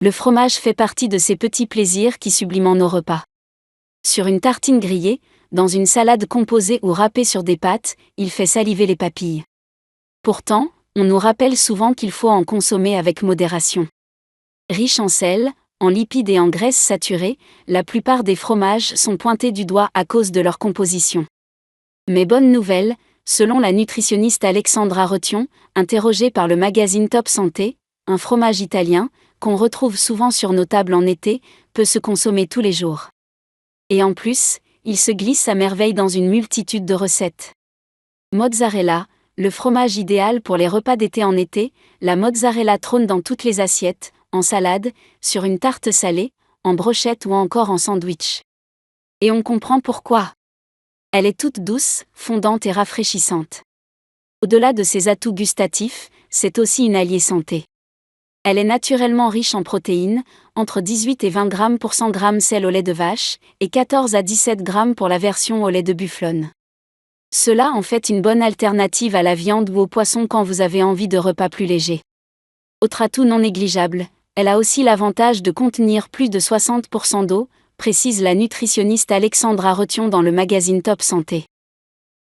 Le fromage fait partie de ces petits plaisirs qui subliment nos repas. Sur une tartine grillée, dans une salade composée ou râpée sur des pâtes, il fait saliver les papilles. Pourtant, on nous rappelle souvent qu'il faut en consommer avec modération. Riche en sel, en lipides et en graisses saturées, la plupart des fromages sont pointés du doigt à cause de leur composition. Mais bonne nouvelle, selon la nutritionniste Alexandra Rethion, interrogée par le magazine Top Santé, un fromage italien, qu'on retrouve souvent sur nos tables en été, peut se consommer tous les jours. Et en plus, il se glisse à merveille dans une multitude de recettes. Mozzarella, le fromage idéal pour les repas d'été en été, la mozzarella trône dans toutes les assiettes, en salade, sur une tarte salée, en brochette ou encore en sandwich. Et on comprend pourquoi. Elle est toute douce, fondante et rafraîchissante. Au-delà de ses atouts gustatifs, c'est aussi une alliée santé. Elle est naturellement riche en protéines, entre 18 et 20 grammes pour 100 grammes sel au lait de vache, et 14 à 17 grammes pour la version au lait de bufflonne. Cela en fait une bonne alternative à la viande ou au poisson quand vous avez envie de repas plus légers. Autre atout non négligeable, elle a aussi l'avantage de contenir plus de 60% d'eau, précise la nutritionniste Alexandra Rethion dans le magazine Top Santé.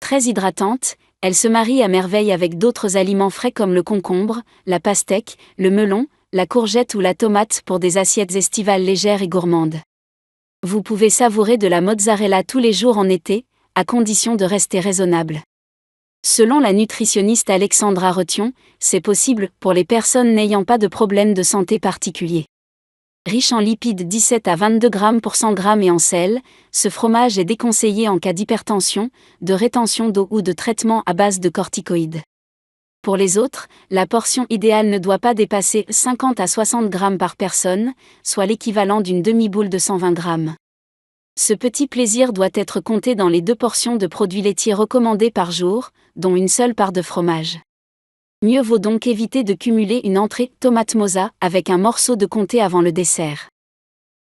Très hydratante, elle se marie à merveille avec d'autres aliments frais comme le concombre, la pastèque, le melon, la courgette ou la tomate pour des assiettes estivales légères et gourmandes. Vous pouvez savourer de la mozzarella tous les jours en été, à condition de rester raisonnable. Selon la nutritionniste Alexandra Rethion, c'est possible pour les personnes n'ayant pas de problème de santé particulier. Riche en lipides 17 à 22 grammes pour 100 grammes et en sel, ce fromage est déconseillé en cas d'hypertension, de rétention d'eau ou de traitement à base de corticoïdes. Pour les autres, la portion idéale ne doit pas dépasser 50 à 60 grammes par personne, soit l'équivalent d'une demi-boule de 120 grammes. Ce petit plaisir doit être compté dans les 2 portions de produits laitiers recommandées par jour, dont une seule part de fromage. Mieux vaut donc éviter de cumuler une entrée tomate mozza avec un morceau de comté avant le dessert.